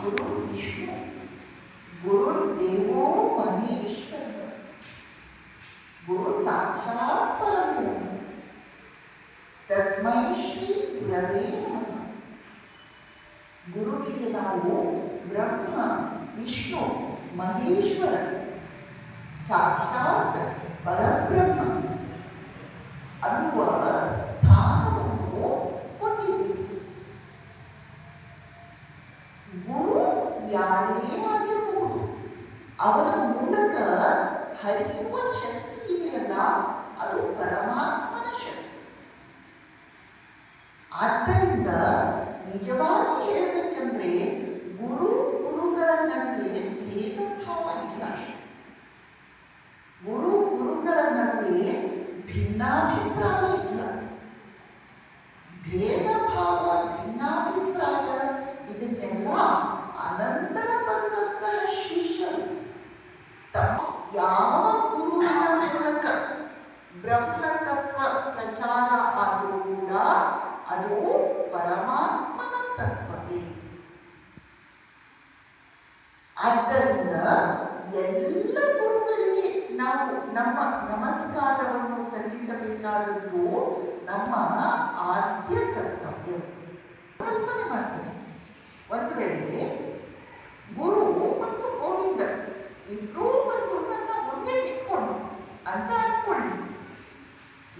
ಗುರು ವಿಷ್ಣು ಗುರುರ್ದೇವೋ ಮಹೇಶ್ವರ. ಗುರು ಸಾಕ್ಷಾತ್ ಪರಬ್ರಹ್ಮ. ತಸ್ಮೈ ಶ್ರೀ ಗುರವೇ ನಮಃ. ಗುರುವಿಗೆ ನಾವು ಬ್ರಹ್ಮ, ವಿಷ್ಣು, ಮಹೇಶ್ವರ, ಸಾಕ್ಷಾತ್ ಪರಬ್ರಹ್ಮ ಅನ್ನುವ ಸ್ಥಾನವನ್ನು ಕೊಟ್ಟಿದ್ದೀವಿ. ಗುರು ಯಾರೇ ಆಗಿರಬಹುದು, ಅವರ ಮೂಲಕ ಹರಿಯುವ ಶಕ್ತಿ ಇದೆಯಲ್ಲ, ಅದು ಪರಮಾತ್ಮನ ಶಕ್ತಿ. ಆದ್ದರಿಂದ ನಿಜವಾಗಿ ಹೇಳಬೇಕಂದ್ರೆ ಗುರುಗಳ ನಡುವೆ ಭೇದ ಭಾವ ಇಲ್ಲ. ಗುರುಗಳ ನಡುವೆ ಭಿನ್ನಾಭಿಪ್ರಾಯ ಇಲ್ಲ. ಭೇದ ಭಾವ, ಭಿನ್ನಾಭಿಪ್ರಾಯ ಇದನ್ನೆಲ್ಲ ಅನಂತರ ಬಂದಂತಹ ಶಿಷ್ಯರು ತಮ್ಮ ಯಾವ ಗುರುವಿನ ಮೂಲಕ ಬ್ರಹ್ಮತತ್ವ ಪ್ರಚಾರ ಆದರೂ ಕೂಡ ಅದು ಪರಮಾತ್ಮನ ತತ್ವವೇ. ಆದ್ದರಿಂದ ಎಲ್ಲ ಗುರುಗಳಿಗೆ ನಾವು ನಮ್ಮ ನಮಸ್ಕಾರವನ್ನು ಸಲ್ಲಿಸಬೇಕಾದದ್ದು ನಮ್ಮ ಆದ್ಯ ಕರ್ತವ್ಯ. ಕಲ್ಪನೆ ಮಾಡ್ತೇನೆ, ಒಂದು ವೇಳೆ ಗುರು ಮತ್ತು ಗೋವಿಂದ ಇಬ್ಬರೂ ಬಂದು ನನ್ನ ಮುಂದೆ ನಿಂತ್ಕೊಂಡು ಅಂತ ಅನ್ಕೊಳ್ಳಿ.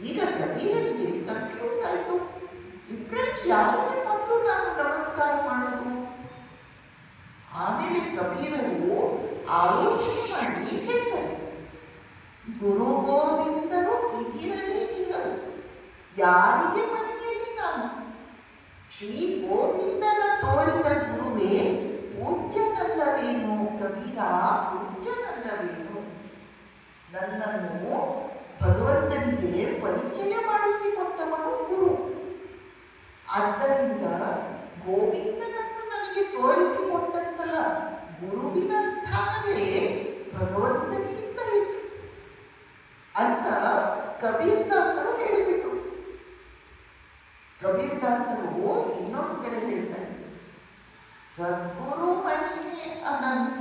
ಈಗ ಕಬೀರನಿಗೆ ಕನ್ಫ್ಯೂಸ್ ಆಯಿತು, ಇಬ್ಬರಲ್ಲಿ ಯಾರಿಗೆ ಮೊದಲು ನಾನು ನಮಸ್ಕಾರ ಮಾಡೋದು? ಆಮೇಲೆ ಕಬೀರರು ಆಲೋಚನೆ ಮಾಡಿ ಹೇಳ್ತಾರೆ, ಗುರು ಗೋವಿಂದರು ಇದಿರಲೇ ಇಲ್ಲರು, ಯಾರಿಗೆ ಮನೆಯಲ್ಲಿ ನಾನು? ಶ್ರೀ ಗೋವಿಂದನ ತೋರಿದ ಗುರುವೇ ಪೂಜ್ಯನಲ್ಲವೇನು ಕಬೀರ, ಪೂಜ್ಯನಲ್ಲವೇನು? ನನ್ನನ್ನು ಭಗವಂತನಿಗೆ ಪರಿಚಯ ಮಾಡಿಸಿಕೊಟ್ಟವನು ಗುರು. ಆದ್ದರಿಂದ ಗೋವಿಂದನನ್ನು ನನಗೆ ತೋರಿಸಿಕೊಟ್ಟಂತಹ ಗುರುವಿನ ಸ್ಥಾನವೇ ಭಗವಂತನಿಗಿಂತ ಹೆಚ್ಚು ಅಂತ ಕಬೀರದಾಸರು ಹೇಳಿಬಿಟ್ರು. ಕಬೀರದಾಸರು ಇನ್ನೊಂದು ಕಡೆ ಹೇಳ್ತಾರೆ, ಸದ್ಗುರು ಮಹಿಮೆ ಅನಂತ.